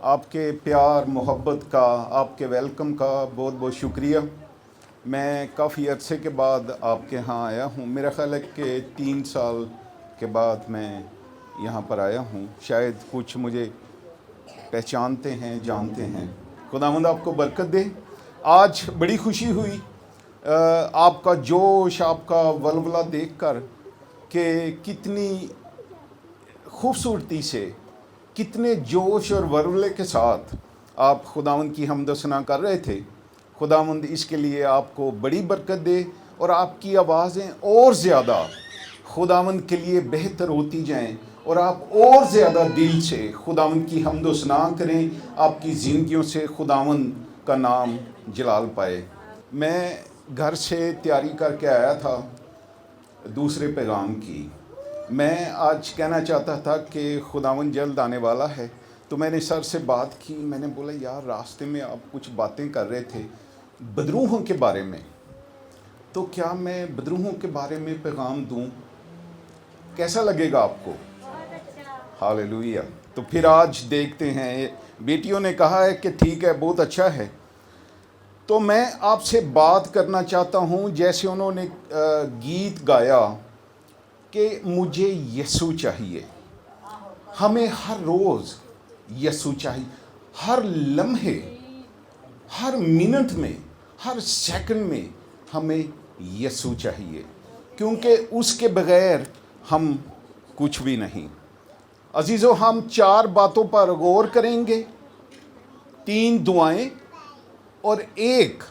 آپ کے پیار محبت کا، آپ کے ویلکم کا بہت بہت شکریہ۔ میں کافی عرصے کے بعد آپ کے ہاں آیا ہوں۔ میرا خیال ہے کہ 3 سال کے بعد میں یہاں پر آیا ہوں۔ شاید کچھ مجھے پہچانتے ہیں، جانتے ہیں۔ خداوند آپ کو برکت دے۔ آج بڑی خوشی ہوئی آپ کا جوش، آپ کا ولولہ دیکھ کر کہ کتنی خوبصورتی سے، کتنے جوش اور ولولے کے ساتھ آپ خداوند کی حمد و ثنا کر رہے تھے۔ خداوند اس کے لیے آپ کو بڑی برکت دے اور آپ کی آوازیں اور زیادہ خداوند کے لیے بہتر ہوتی جائیں اور آپ اور زیادہ دل سے خداوند کی حمد و ثنا کریں، آپ کی زندگیوں سے خداوند کا نام جلال پائے۔ میں گھر سے تیاری کر کے آیا تھا دوسرے پیغام کی۔ میں آج کہنا چاہتا تھا کہ خداوند جلد آنے والا ہے، تو میں نے سر سے بات کی۔ میں نے بولا یار راستے میں آپ کچھ باتیں کر رہے تھے بدروحوں کے بارے میں، تو کیا میں بدروحوں کے بارے میں پیغام دوں؟ کیسا لگے گا آپ کو؟ ہاللیلویہ۔ تو پھر آج دیکھتے ہیں، بیٹیوں نے کہا ہے کہ ٹھیک ہے، بہت اچھا ہے۔ تو میں آپ سے بات کرنا چاہتا ہوں، جیسے انہوں نے گیت گایا کہ مجھے یسوع چاہیے۔ ہمیں ہر روز یسوع چاہیے، ہر لمحے، ہر منٹ میں، ہر سیکنڈ میں ہمیں یسوع چاہیے، کیونکہ اس کے بغیر ہم کچھ بھی نہیں۔ عزیزو، ہم 4 باتوں پر غور کریں گے، 3 دعائیں اور 1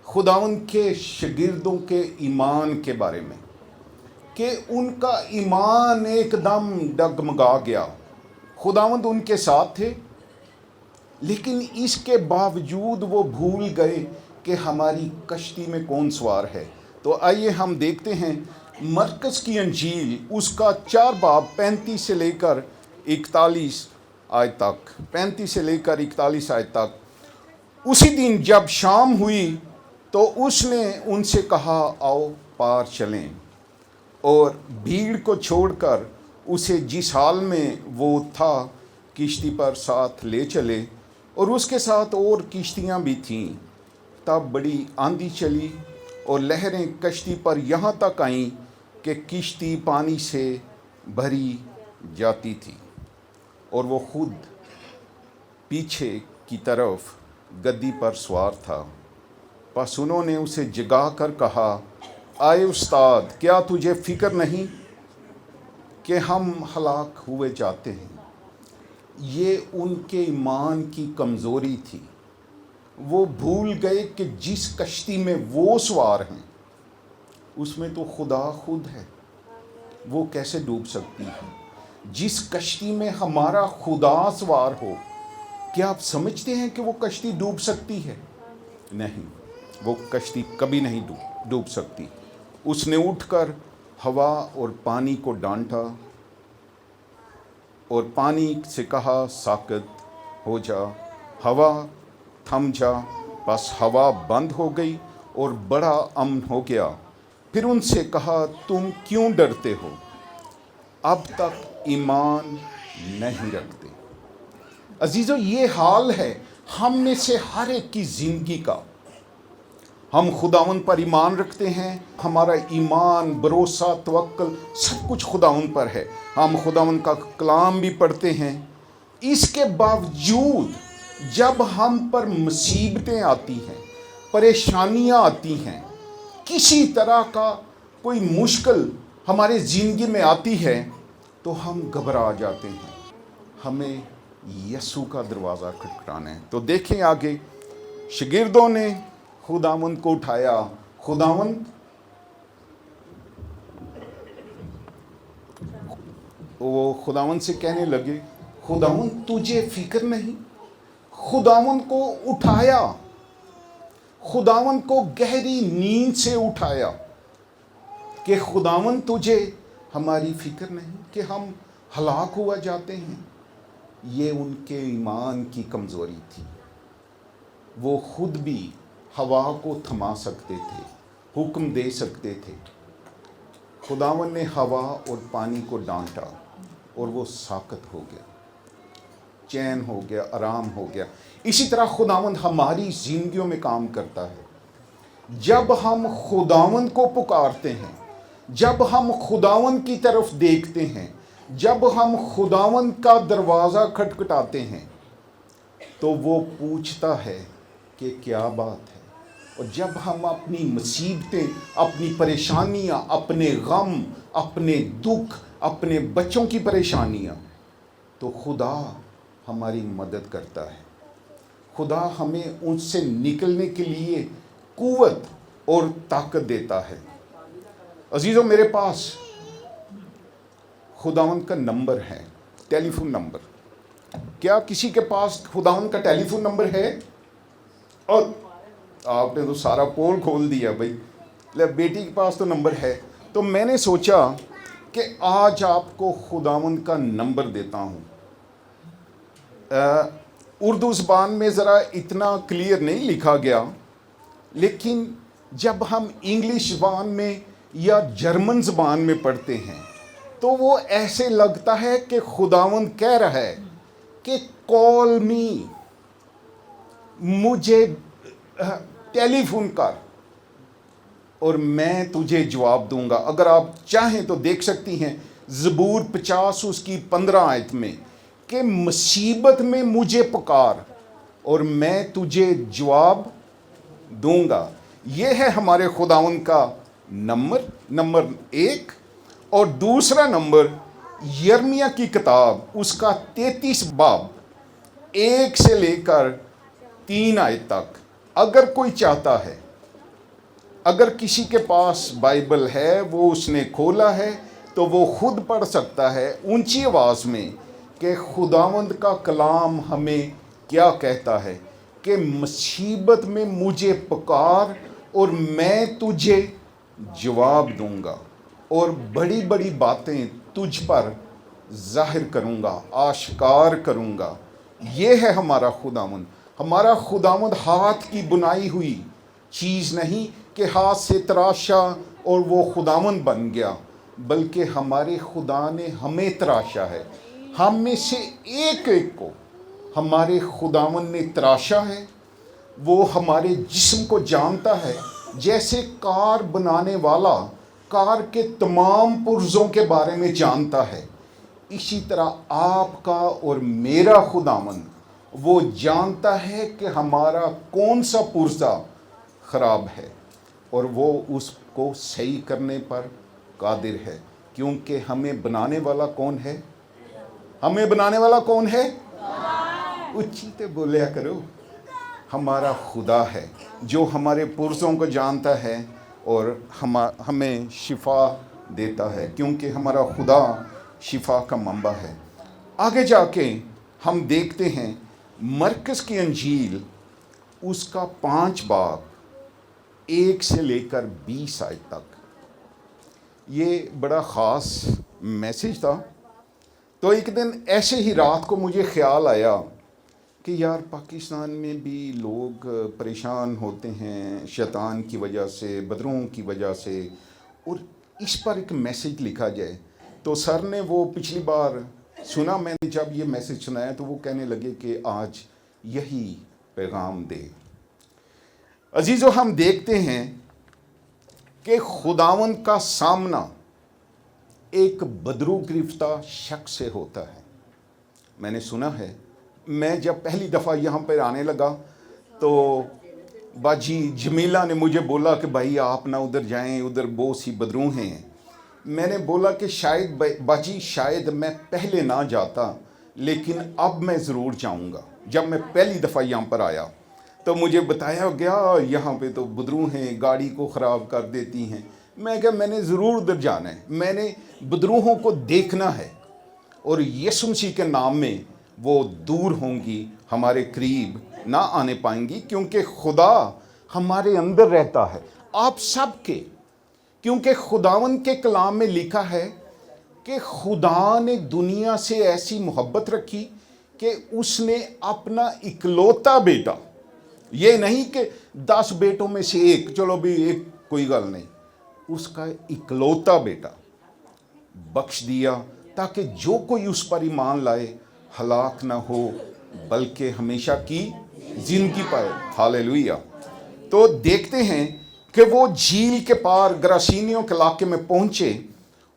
خداوند کے شاگردوں کے ایمان کے بارے میں، کہ ان کا ایمان ایک دم ڈگمگا گیا۔ خداوند ان کے ساتھ تھے، لیکن اس کے باوجود وہ بھول گئے کہ ہماری کشتی میں کون سوار ہے۔ تو آئیے ہم دیکھتے ہیں مرکز کی انجیل، اس کا 4 باب 35 سے لے کر 41 آیت تک، 35 سے لے کر 41 آیت تک۔ اسی دن جب شام ہوئی تو اس نے ان سے کہا آؤ پار چلیں، اور بھیڑ کو چھوڑ کر اسے جس حال میں وہ تھا کشتی پر ساتھ لے چلے، اور اس کے ساتھ اور کشتیاں بھی تھیں۔ تب بڑی آندھی چلی اور لہریں کشتی پر یہاں تک آئیں کہ کشتی پانی سے بھری جاتی تھی، اور وہ خود پیچھے کی طرف گدی پر سوار تھا۔ پس انہوں نے اسے جگا کر کہا، آئے استاد، کیا تجھے فکر نہیں کہ ہم ہلاک ہوئے جاتے ہیں؟ یہ ان کے ایمان کی کمزوری تھی۔ وہ بھول گئے کہ جس کشتی میں وہ سوار ہیں اس میں تو خدا خود ہے، وہ کیسے ڈوب سکتی ہے؟ جس کشتی میں ہمارا خدا سوار ہو، کیا آپ سمجھتے ہیں کہ وہ کشتی ڈوب سکتی ہے؟ نہیں، وہ کشتی کبھی نہیں ڈوب سکتی۔ اس نے اٹھ کر ہوا اور پانی کو ڈانٹا اور پانی سے کہا، ساکت ہو جا، ہوا تھم جا۔ بس ہوا بند ہو گئی اور بڑا امن ہو گیا۔ پھر ان سے کہا، تم کیوں ڈرتے ہو؟ اب تک ایمان نہیں رکھتے؟ عزیزو، یہ حال ہے ہم میں سے ہر ایک کی زندگی کا۔ ہم خداوند پر ایمان رکھتے ہیں، ہمارا ایمان، بھروسہ، توکل سب کچھ خداوند پر ہے۔ ہم خداوند کا کلام بھی پڑھتے ہیں۔ اس کے باوجود جب ہم پر مصیبتیں آتی ہیں، پریشانیاں آتی ہیں، کسی طرح کا کوئی مشکل ہمارے زندگی میں آتی ہے، تو ہم گھبرا جاتے ہیں۔ ہمیں یسوع کا دروازہ کھٹکھٹانا ہے۔ تو دیکھیں آگے، شاگردوں نے خداوند کو اٹھایا۔ وہ خداوند سے کہنے لگے، خداوند تجھے فکر نہیں؟ خداوند کو اٹھایا، خداوند کو گہری نیند سے اٹھایا کہ خداوند تجھے ہماری فکر نہیں کہ ہم ہلاک ہوا جاتے ہیں۔ یہ ان کے ایمان کی کمزوری تھی۔ وہ خود بھی ہوا کو تھما سکتے تھے، حکم دے سکتے تھے۔ خداوند نے ہوا اور پانی کو ڈانٹا اور وہ ساکت ہو گیا۔ چین ہو گیا، آرام ہو گیا۔ اسی طرح خداوند ہماری زندگیوں میں کام کرتا ہے۔ جب ہم خداوند کو پکارتے ہیں، جب ہم خداوند کی طرف دیکھتے ہیں، جب ہم خداوند کا دروازہ کھٹکھٹاتے ہیں، تو وہ پوچھتا ہے کہ کیا بات ہے۔ اور جب ہم اپنی مصیبتیں، اپنی پریشانیاں، اپنے غم، اپنے دکھ، اپنے بچوں کی پریشانیاں، تو خدا ہماری مدد کرتا ہے۔ خدا ہمیں ان سے نکلنے کے لیے قوت اور طاقت دیتا ہے۔ عزیزوں، میرے پاس خداوند کا نمبر ہے، ٹیلی فون نمبر۔ کیا کسی کے پاس خداوند کا ٹیلی فون نمبر ہے؟ اور آپ نے تو سارا پول کھول دیا بھائی۔ بیٹی کے پاس تو نمبر ہے، تو میں نے سوچا کہ آج آپ کو خداوند کا نمبر دیتا ہوں۔ اردو زبان میں ذرا اتنا کلیئر نہیں لکھا گیا، لیکن جب ہم انگلش زبان میں یا جرمن زبان میں پڑھتے ہیں تو وہ ایسے لگتا ہے کہ خداوند کہہ رہا ہے کہ کال می، مجھے ٹیلی فون کر اور میں تجھے جواب دوں گا۔ اگر آپ چاہیں تو دیکھ سکتی ہیں زبور 50 اس کی 15 آیت میں کہ مصیبت میں مجھے پکار اور میں تجھے جواب دوں گا۔ یہ ہے ہمارے خداوند کا نمبر 1۔ اور دوسرا نمبر یرمیہ کی کتاب، اس کا 33 باب 1 سے لے کر 3 آیت تک، اگر کوئی چاہتا ہے، اگر کسی کے پاس بائبل ہے، وہ اس نے کھولا ہے تو وہ خود پڑھ سکتا ہے اونچی آواز میں کہ خداوند کا کلام ہمیں کیا کہتا ہے کہ مصیبت میں مجھے پکار اور میں تجھے جواب دوں گا اور بڑی بڑی باتیں تجھ پر ظاہر کروں گا، آشکار کروں گا۔ یہ ہے ہمارا خداوند۔ ہمارا خداوند ہاتھ کی بنائی ہوئی چیز نہیں کہ ہاتھ سے تراشا اور وہ خداوند بن گیا، بلکہ ہمارے خدا نے ہمیں تراشا ہے۔ ہم میں سے ایک ایک کو ہمارے خداوند نے تراشا ہے۔ وہ ہمارے جسم کو جانتا ہے، جیسے کار بنانے والا کار کے تمام پرزوں کے بارے میں جانتا ہے، اسی طرح آپ کا اور میرا خداوند وہ جانتا ہے کہ ہمارا کون سا پرزہ خراب ہے، اور وہ اس کو صحیح کرنے پر قادر ہے، کیونکہ ہمیں بنانے والا کون ہے؟ ہمیں بنانے والا کون ہے؟ اچھی تے بولیا کرو، ہمارا خدا ہے جو ہمارے پرزوں کو جانتا ہے اور ہمیں شفا دیتا ہے، کیونکہ ہمارا خدا شفا کا منبع ہے۔ آگے جا کے ہم دیکھتے ہیں مرکز کی انجیل، اس کا 5 باب 1 سے لے کر 20 آیت تک۔ یہ بڑا خاص میسج تھا۔ تو ایک دن ایسے ہی رات کو مجھے خیال آیا کہ یار پاکستان میں بھی لوگ پریشان ہوتے ہیں شیطان کی وجہ سے، بدروں کی وجہ سے، اور اس پر ایک میسج لکھا جائے۔ تو سر نے وہ پچھلی بار سنا، میں نے جب یہ میسج سنایا تو وہ کہنے لگے کہ آج یہی پیغام دے۔ عزیزو، ہم دیکھتے ہیں کہ خداوند کا سامنا ایک بدرو گرفتہ شخص سے ہوتا ہے۔ میں نے سنا ہے، میں جب پہلی دفعہ یہاں پر آنے لگا تو باجی جمیلہ نے مجھے بولا کہ بھائی آپ نہ ادھر جائیں، ادھر بہت سی بدرو ہیں۔ میں نے بولا کہ شاید باجی شاید میں پہلے نہ جاتا، لیکن اب میں ضرور جاؤں گا۔ جب میں پہلی دفعہ یہاں پر آیا تو مجھے بتایا گیا یہاں پہ تو بدرو ہیں، گاڑی کو خراب کر دیتی ہیں۔ میں کہا میں نے ضرور ادھر جانا ہے، میں نے بدروہوں کو دیکھنا ہے، اور یسوع مسیح کے نام میں وہ دور ہوں گی، ہمارے قریب نہ آنے پائیں گی، کیونکہ خدا ہمارے اندر رہتا ہے، آپ سب کے۔ کیونکہ خداوند کے کلام میں لکھا ہے کہ خدا نے دنیا سے ایسی محبت رکھی کہ اس نے اپنا اکلوتا بیٹا، یہ نہیں کہ 10 بیٹوں میں سے ایک، چلو بھی ایک کوئی گل نہیں، اس کا اکلوتا بیٹا بخش دیا تاکہ جو کوئی اس پر ایمان لائے ہلاک نہ ہو بلکہ ہمیشہ کی زندگی پائے۔ ہاللیلویہ۔ تو دیکھتے ہیں کہ وہ جھیل کے پار گراسینیوں کے علاقے میں پہنچے،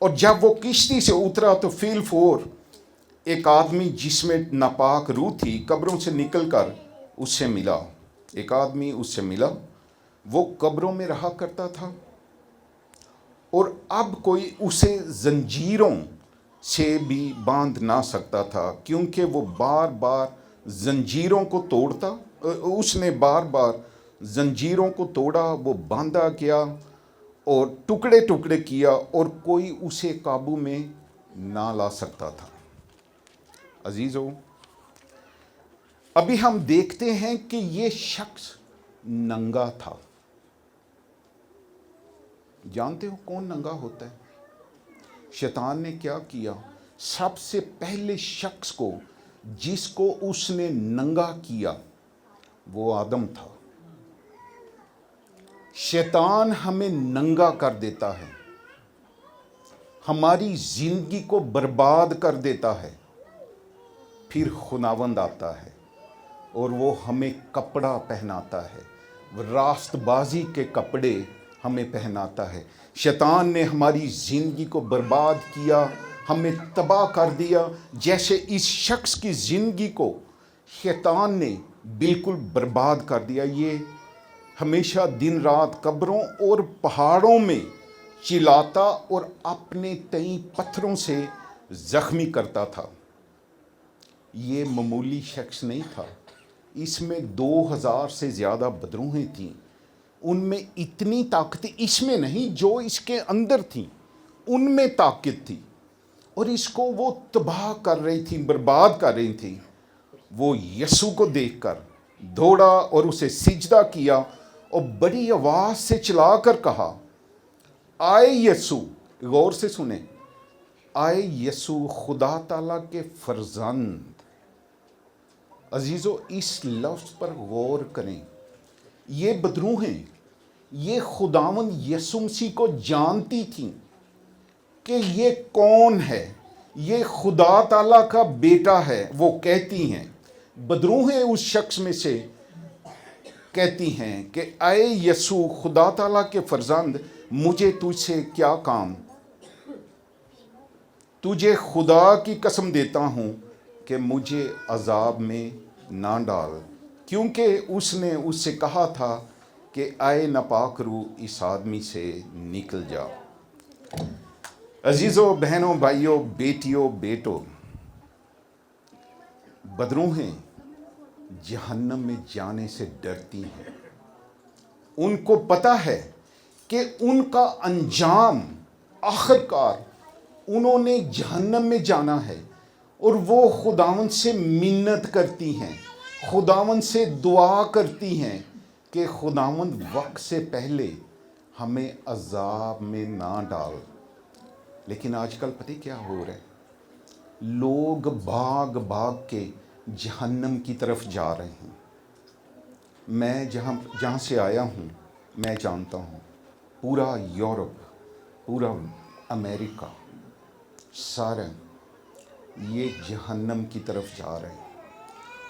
اور جب وہ کشتی سے اترا تو فی الفور ایک آدمی جس میں ناپاک روح تھی قبروں سے نکل کر اس سے ملا۔ ایک آدمی اس سے ملا، وہ قبروں میں رہا کرتا تھا، اور اب کوئی اسے زنجیروں سے بھی باندھ نہ سکتا تھا، کیونکہ وہ بار بار زنجیروں کو توڑتا، اس نے بار بار زنجیروں کو توڑا، وہ باندھا گیا اور ٹکڑے ٹکڑے کیا، اور کوئی اسے قابو میں نہ لا سکتا تھا۔ عزیزو، ابھی ہم دیکھتے ہیں کہ یہ شخص ننگا تھا۔ جانتے ہو کون ننگا ہوتا ہے؟ شیطان نے کیا کیا؟ سب سے پہلے شخص کو جس کو اس نے ننگا کیا وہ آدم تھا۔ شیطان ہمیں ننگا کر دیتا ہے، ہماری زندگی کو برباد کر دیتا ہے، پھر خداوند آتا ہے اور وہ ہمیں کپڑا پہناتا ہے، راست بازی کے کپڑے ہمیں پہناتا ہے۔ شیطان نے ہماری زندگی کو برباد کیا، ہمیں تباہ کر دیا، جیسے اس شخص کی زندگی کو شیطان نے بالکل برباد کر دیا۔ یہ ہمیشہ دن رات قبروں اور پہاڑوں میں چلاتا اور اپنے تئیں پتھروں سے زخمی کرتا تھا۔ یہ معمولی شخص نہیں تھا، اس میں 2000 سے زیادہ بدروہیں تھیں، ان میں اتنی طاقت اس میں نہیں جو اس کے اندر تھیں، ان میں طاقت تھی، اور اس کو وہ تباہ کر رہی تھی، برباد کر رہی تھی۔ وہ یسوع کو دیکھ کر دوڑا اور اسے سجدہ کیا اور بڑی آواز سے چلا کر کہا، آئے یسوع، غور سے سنیں، آئے یسوع خدا تعالیٰ کے فرزند۔ عزیزو، اس لفظ پر غور کریں۔ یہ بدروہیں یہ خداوند یسوع مسیح کو جانتی تھیں کہ یہ کون ہے، یہ خدا تعالیٰ کا بیٹا ہے۔ وہ کہتی ہیں، بدروہیں اس شخص میں سے کہتی ہیں کہ اے یسوع خدا تعالیٰ کے فرزند، مجھے تجھ سے کیا کام؟ تجھے خدا کی قسم دیتا ہوں کہ مجھے عذاب میں نہ ڈال، کیونکہ اس نے اس سے کہا تھا کہ اے ناپاک روح اس آدمی سے نکل جا۔ عزیزو، بہنوں، بھائیوں، بیٹیوں، بیٹوں، بدروہیں جہنم میں جانے سے ڈرتی ہیں۔ ان کو پتہ ہے کہ ان کا انجام آخر کار انہوں نے جہنم میں جانا ہے، اور وہ خداوند سے منت کرتی ہیں، خداوند سے دعا کرتی ہیں کہ خداوند وقت سے پہلے ہمیں عذاب میں نہ ڈال۔ لیکن آج کل پتہ کیا ہو رہا ہے؟ لوگ بھاگ بھاگ کے جہنم کی طرف جا رہے ہیں۔ میں جہاں سے آیا ہوں، میں جانتا ہوں پورا یورپ، پورا امریکہ، سارا یہ جہنم کی طرف جا رہے ہیں،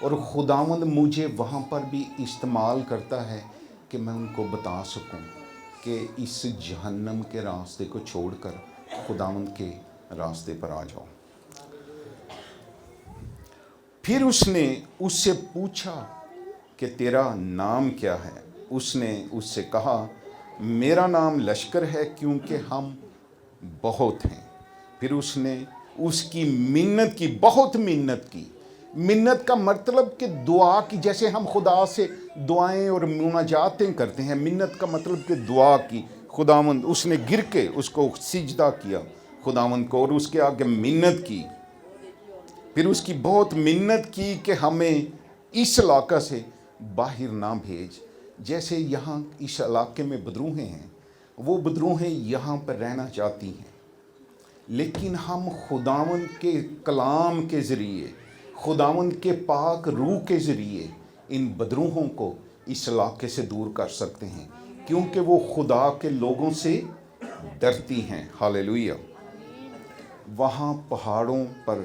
اور خداوند مجھے وہاں پر بھی استعمال کرتا ہے کہ میں ان کو بتا سکوں کہ اس جہنم کے راستے کو چھوڑ کر خداوند کے راستے پر آ جاؤ۔ پھر اس نے اس سے پوچھا کہ تیرا نام کیا ہے؟ اس نے اس سے کہا، میرا نام لشکر ہے، کیونکہ ہم بہت ہیں۔ پھر اس نے اس کی منت کی، بہت منت کی۔ منت کا مطلب کہ دعا کی، جیسے ہم خدا سے دعائیں اور مناجاتیں کرتے ہیں، منت کا مطلب کہ دعا کی۔ خداوند، اس نے گر کے اس کو سجدہ کیا خداوند کو، اور اس کے آگے منت کی۔ پھر اس کی بہت منت کی کہ ہمیں اس علاقہ سے باہر نہ بھیج۔ جیسے یہاں اس علاقے میں بدروہیں ہیں، وہ بدروہیں یہاں پر رہنا چاہتی ہیں، لیکن ہم خداوند کے کلام کے ذریعے، خداوند کے پاک روح کے ذریعے ان بدروہوں کو اس علاقے سے دور کر سکتے ہیں، کیونکہ وہ خدا کے لوگوں سے ڈرتی ہیں۔ ہاللیلویہ۔ وہاں پہاڑوں پر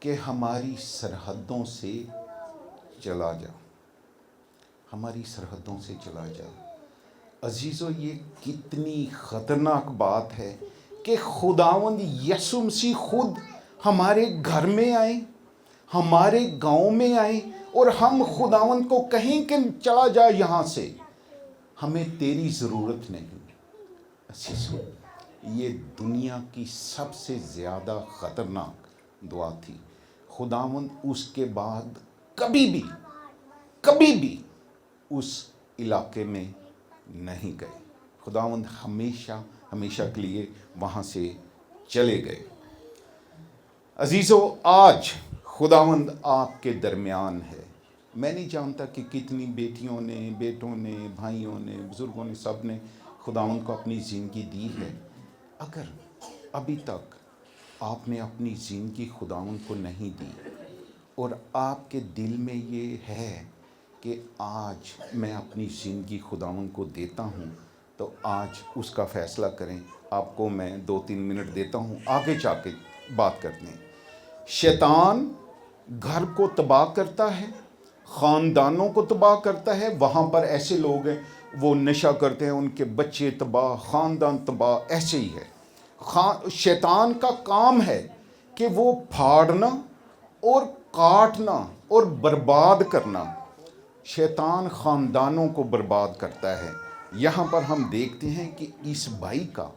کہ ہماری سرحدوں سے چلا جا، ہماری سرحدوں سے چلا جا۔ عزیزو، یہ کتنی خطرناک بات ہے کہ خداوند یسوع مسیح خود ہمارے گھر میں آئے، ہمارے گاؤں میں آئے، اور ہم خداوند کو کہیں کہ چلا جا یہاں سے، ہمیں تیری ضرورت نہیں۔ عزیزو، یہ دنیا کی سب سے زیادہ خطرناک دعا تھی۔ خداوند اس کے بعد کبھی بھی اس علاقے میں نہیں گئے۔ خداوند ہمیشہ کے لیے وہاں سے چلے گئے۔ عزیزو، آج خداوند آپ کے درمیان ہے۔ میں نہیں جانتا کہ کتنی بیٹیوں نے، بیٹوں نے، بھائیوں نے، بزرگوں نے، سب نے خداوند کو اپنی زندگی دی ہے۔ اگر ابھی تک آپ نے اپنی زندگی خداوند کو نہیں دی اور آپ کے دل میں یہ ہے کہ آج میں اپنی زندگی خداوند کو دیتا ہوں، تو آج اس کا فیصلہ کریں۔ آپ کو میں 2-3 منٹ دیتا ہوں، آگے جا کے بات کرتے ہیں۔ شیطان گھر کو تباہ کرتا ہے، خاندانوں کو تباہ کرتا ہے۔ وہاں پر ایسے لوگ ہیں وہ نشہ کرتے ہیں، ان کے بچے تباہ، خاندان تباہ، ایسے ہی ہے۔ شیطان کا کام ہے کہ وہ پھاڑنا اور کاٹنا اور برباد کرنا۔ شیطان خاندانوں کو برباد کرتا ہے۔ یہاں پر ہم دیکھتے ہیں کہ اس بھائی کا،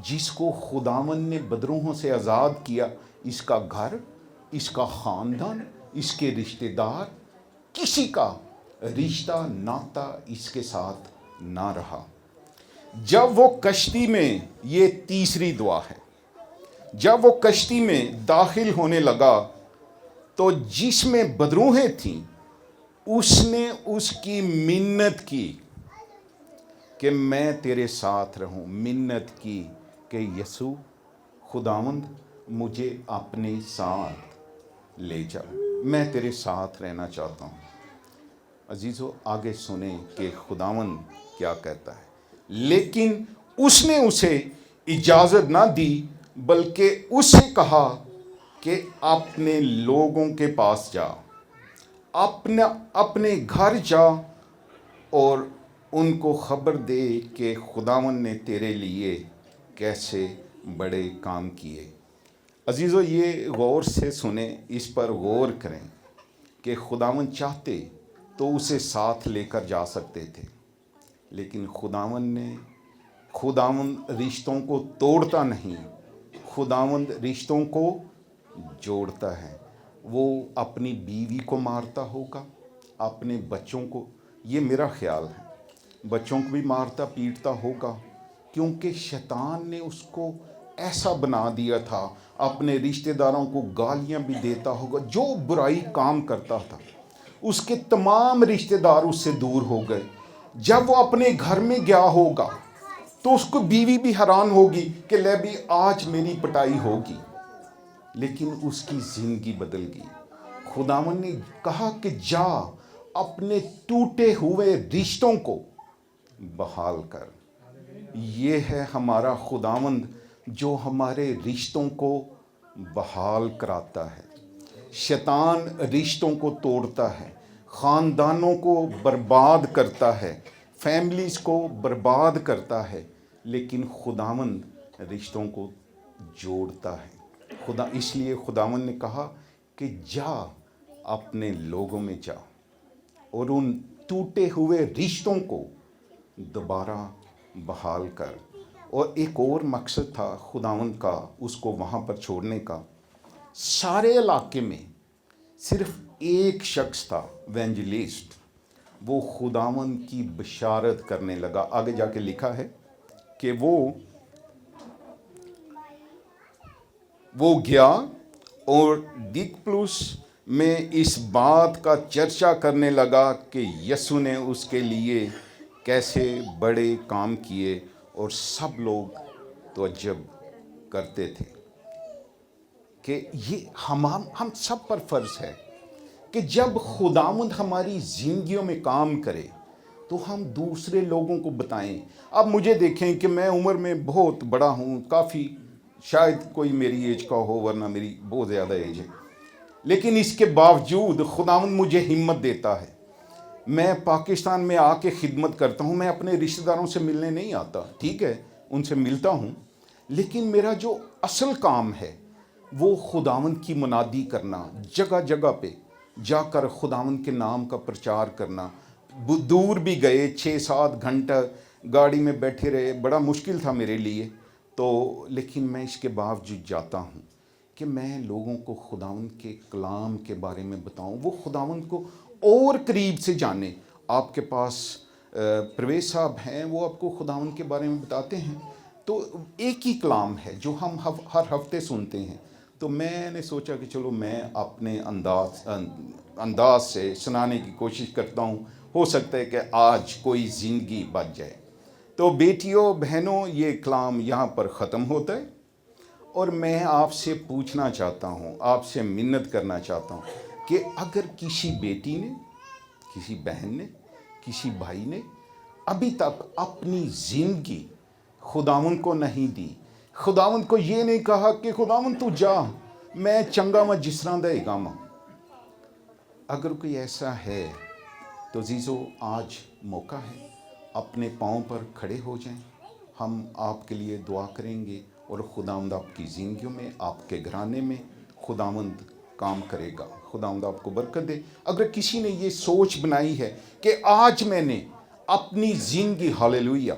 جس کو خداوند نے بدروحوں سے آزاد کیا، اس کا گھر، اس کا خاندان، اس کے رشتہ دار، کسی کا رشتہ ناتا اس کے ساتھ نہ رہا۔ جب وہ کشتی میں، یہ تیسری دعا ہے، جب وہ کشتی میں داخل ہونے لگا تو جس میں بدروہیں تھیں، اس نے اس کی منت کی کہ میں تیرے ساتھ رہوں۔ منت کی کہ یسوع، خداوند مجھے اپنے ساتھ لے جا، میں تیرے ساتھ رہنا چاہتا ہوں۔ عزیزو، آگے سنیں کہ خداوند کیا کہتا ہے۔ لیکن اس نے اسے اجازت نہ دی، بلکہ اس سے کہا کہ اپنے لوگوں کے پاس جا، اپنے گھر جا اور ان کو خبر دے کہ خداوند نے تیرے لیے کیسے بڑے کام کیے۔ عزیزو، یہ غور سے سنیں، اس پر غور کریں کہ خداوند چاہتے تو اسے ساتھ لے کر جا سکتے تھے، لیکن خداوند رشتوں کو توڑتا نہیں، خداوند رشتوں کو جوڑتا ہے۔ وہ اپنی بیوی کو مارتا ہوگا، اپنے بچوں کو، یہ میرا خیال ہے، بچوں کو بھی مارتا پیٹتا ہوگا، کیونکہ شیطان نے اس کو ایسا بنا دیا تھا۔ اپنے رشتہ داروں کو گالیاں بھی دیتا ہوگا، جو برائی کام کرتا تھا۔ اس کے تمام رشتہ دار اس سے دور ہو گئے۔ جب وہ اپنے گھر میں گیا ہوگا تو اس کو بیوی بھی حیران ہوگی کہ لے بھی آج میری پٹائی ہوگی، لیکن اس کی زندگی بدل گئی۔ خداوند نے کہا کہ جا، اپنے ٹوٹے ہوئے رشتوں کو بحال کر۔ یہ ہے ہمارا خداوند جو ہمارے رشتوں کو بحال کراتا ہے۔ شیطان رشتوں کو توڑتا ہے، خاندانوں کو برباد کرتا ہے، فیملیز کو برباد کرتا ہے، لیکن خداوند رشتوں کو جوڑتا ہے۔ اس لیے خداوند نے کہا کہ جا، اپنے لوگوں میں جا اور ان ٹوٹے ہوئے رشتوں کو دوبارہ بحال کر۔ اور ایک اور مقصد تھا خداوند کا اس کو وہاں پر چھوڑنے کا۔ سارے علاقے میں صرف ایک شخص تھا، ایونجلسٹ، وہ خداوند کی بشارت کرنے لگا۔ آگے جا کے لکھا ہے کہ وہ گیا اور دیکپلس میں اس بات کا چرچا کرنے لگا کہ یسوع نے اس کے لیے کیسے بڑے کام کیے، اور سب لوگ تعجب کرتے تھے۔ کہ یہ ہم سب پر فرض ہے کہ جب خداوند ہماری زندگیوں میں کام کرے تو ہم دوسرے لوگوں کو بتائیں۔ اب مجھے دیکھیں کہ میں عمر میں بہت بڑا ہوں، کافی، شاید کوئی میری ایج کا ہو، ورنہ میری بہت زیادہ ایج ہے، لیکن اس کے باوجود خداوند مجھے ہمت دیتا ہے. میں پاکستان میں آ کے خدمت کرتا ہوں. میں اپنے رشتہ داروں سے ملنے نہیں آتا، ٹھیک ہے، ان سے ملتا ہوں، لیکن میرا جو اصل کام ہے وہ خداوند کی منادی کرنا، جگہ جگہ پہ جا کر خداوند کے نام کا پرچار کرنا. دور بھی گئے، 6-7 گھنٹہ گاڑی میں بیٹھے رہے، بڑا مشکل تھا میرے لیے تو، لیکن میں اس کے باوجود جاتا ہوں کہ میں لوگوں کو خداوند کے کلام کے بارے میں بتاؤں، وہ خداوند کو اور قریب سے جانے. آپ کے پاس پرویز صاحب ہیں، وہ آپ کو خداوند کے بارے میں بتاتے ہیں. تو ایک ہی کلام ہے جو ہم ہر ہفتے سنتے ہیں. تو میں نے سوچا کہ چلو میں اپنے انداز سے سنانے کی کوشش کرتا ہوں، ہو سکتا ہے کہ آج کوئی زندگی بچ جائے. تو بیٹیوں بہنوں، یہ کلام یہاں پر ختم ہوتا ہے، اور میں آپ سے پوچھنا چاہتا ہوں، آپ سے منت کرنا چاہتا ہوں کہ اگر کسی بیٹی نے، کسی بہن نے، کسی بھائی نے ابھی تک اپنی زندگی خداوند کو نہیں دی، خداوند کو یہ نہیں کہا کہ خداوند تو جا، میں چنگا میں جس طرح دے گا ماں، اگر کوئی ایسا ہے تو عزیزو آج موقع ہے، اپنے پاؤں پر کھڑے ہو جائیں. ہم آپ کے لیے دعا کریں گے اور خداوند آپ کی زندگیوں میں، آپ کے گھرانے میں خداوند کام کرے گا. خداوند آپ کو برکت دے. اگر کسی نے یہ سوچ بنائی ہے کہ آج میں نے اپنی زندگی، ہاللیلویہ،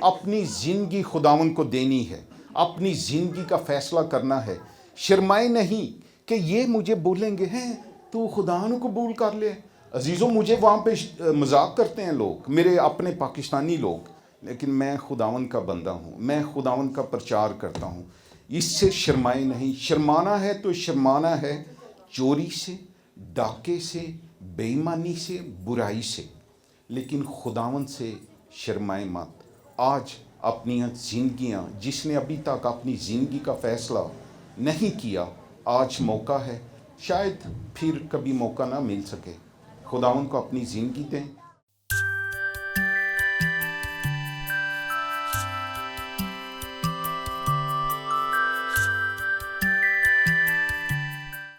اپنی زندگی خداوند کو دینی ہے، اپنی زندگی کا فیصلہ کرنا ہے، شرمائے نہیں کہ یہ مجھے بولیں گے ہیں تو خدا نو قبول کر لے. عزیزوں مجھے وہاں پہ مذاق کرتے ہیں لوگ، میرے اپنے پاکستانی لوگ، لیکن میں خداوند کا بندہ ہوں، میں خداوند کا پرچار کرتا ہوں. اس سے شرمائے نہیں. شرمانا ہے تو شرمانا ہے چوری سے، ڈاکے سے، بے ایمانی سے، برائی سے، لیکن خداوند سے شرمائے مت. آج اپنی زندگیاں، جس نے ابھی تک اپنی زندگی کا فیصلہ نہیں کیا، آج موقع ہے، شاید پھر کبھی موقع نہ مل سکے. خداوند کو اپنی زندگی دیں.